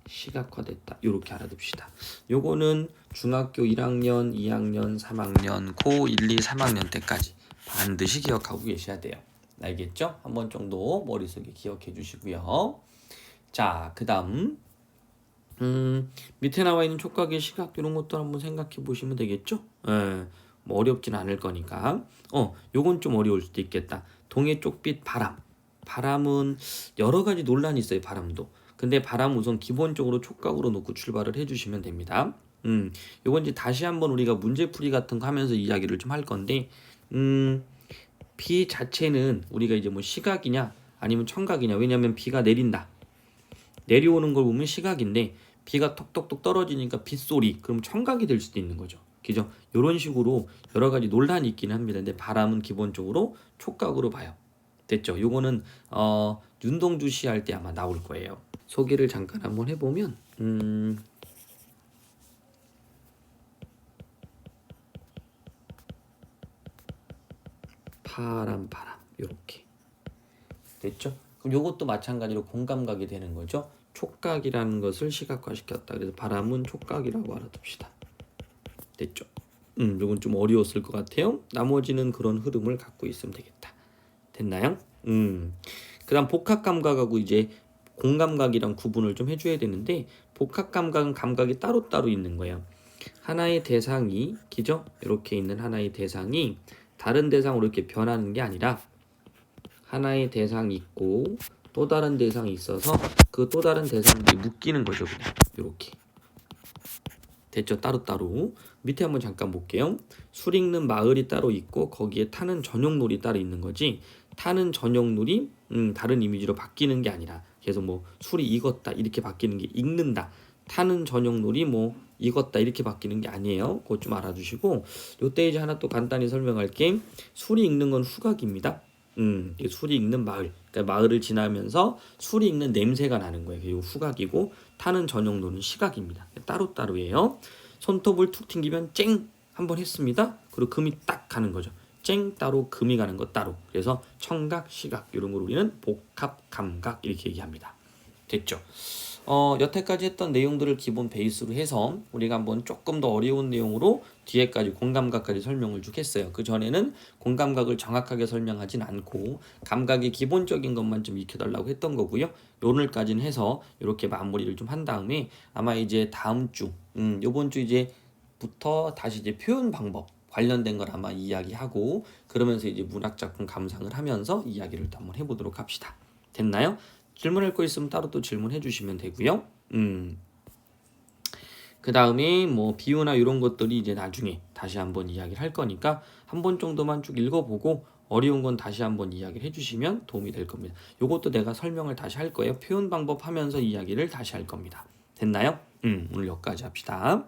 시각화됐다. 이렇게 알아둡시다. 요거는 중학교 1학년, 2학년, 3학년, 고 1, 2, 3학년 때까지 반드시 기억하고 계셔야 돼요. 알겠죠? 한 번 정도 머릿속에 기억해 주시고요. 자, 그 다음 밑에 나와 있는 촉각의 시각 이런 것도 한번 생각해 보시면 되겠죠? 뭐 어렵진 않을 거니까. 요건 좀 어려울 수도 있겠다. 동해 쪽빛 바람. 바람은 여러 가지 논란이 있어요. 바람도. 근데 바람 우선 기본적으로 촉각으로 놓고 출발을 해주시면 됩니다. 요건 이제 다시 한번 우리가 문제풀이 같은 거 하면서 이야기를 좀 할 건데, 비 자체는 우리가 이제 뭐 시각이냐 아니면 청각이냐. 왜냐면 비가 내린다. 내려오는 걸 보면 시각인데 비가 톡톡톡 떨어지니까 빗소리. 그럼 청각이 될 수도 있는 거죠. 그죠? 이런 식으로 여러 가지 논란이 있긴 합니다. 근데 바람은 기본적으로 촉각으로 봐요. 됐죠? 요거는 윤동주 시 할 때 아마 나올 거예요. 소개를 잠깐 한번 해보면 바람 요렇게 됐죠? 그럼 요것도 마찬가지로 공감각이 되는 거죠. 촉각이라는 것을 시각화시켰다. 그래서 바람은 촉각이라고 알아둡시다. 됐죠? 요건 좀 어려웠을 것 같아요. 나머지는 그런 흐름을 갖고 있으면 되겠다. 됐나요? 그 다음 복합감각하고 이제 공감각이랑 구분을 좀 해줘야 되는데 복합감각은 감각이 따로따로 있는 거예요. 하나의 대상이 그죠? 이렇게 있는 하나의 대상이 다른 대상으로 이렇게 변하는 게 아니라 하나의 대상이 있고 또 다른 대상이 있어서 그 또 다른 대상들이 묶이는 거죠. 그냥 이렇게. 됐죠? 따로따로. 밑에 한번 잠깐 볼게요. 술 읽는 마을이 따로 있고 거기에 타는 전용놀이 따로 있는 거지. 타는 전용놀이 다른 이미지로 바뀌는 게 아니라 계속 뭐 술이 익었다 이렇게 바뀌는 게 읽는다. 타는 전용놀이 뭐 익었다 이렇게 바뀌는 게 아니에요. 그것 좀 알아주시고 요때 이제 하나 또 간단히 설명할게. 술이 익는 건 후각입니다. 술이 익는 마을. 그러니까 마을을 지나면서 술이 익는 냄새가 나는 거예요. 그리고 후각이고 타는 전용도는 시각입니다. 따로따로예요. 손톱을 툭 튕기면 쨍 한번 했습니다. 그리고 금이 딱 가는 거죠. 쨍 따로 금이 가는 것 따로. 그래서 청각, 시각 이런 걸 우리는 복합 감각 이렇게 얘기합니다. 됐죠? 여태까지 했던 내용들을 기본 베이스로 해서 우리가 한번 조금 더 어려운 내용으로 뒤에까지 공감각까지 설명을 주겠어요. 그 전에는 공감각을 정확하게 설명하진 않고 감각의 기본적인 것만 좀 익혀달라고 했던 거고요. 오늘까지는 해서 이렇게 마무리를 좀 한 다음에 아마 이제 다음 주, 요번 주 이제부터 다시 이제 표현 방법 관련된 걸 아마 이야기하고 그러면서 이제 문학작품 감상을 하면서 이야기를 또 한번 해보도록 합시다. 됐나요? 질문할 거 있으면 따로 또 질문해 주시면 되고요. 그 다음에 뭐 비유나 이런 것들이 이제 나중에 다시 한번 이야기를 할 거니까 한 번 정도만 쭉 읽어보고 어려운 건 다시 한번 이야기를 해주시면 도움이 될 겁니다. 요것도 내가 설명을 다시 할 거예요. 표현 방법 하면서 이야기를 다시 할 겁니다. 됐나요? 오늘 여기까지 합시다.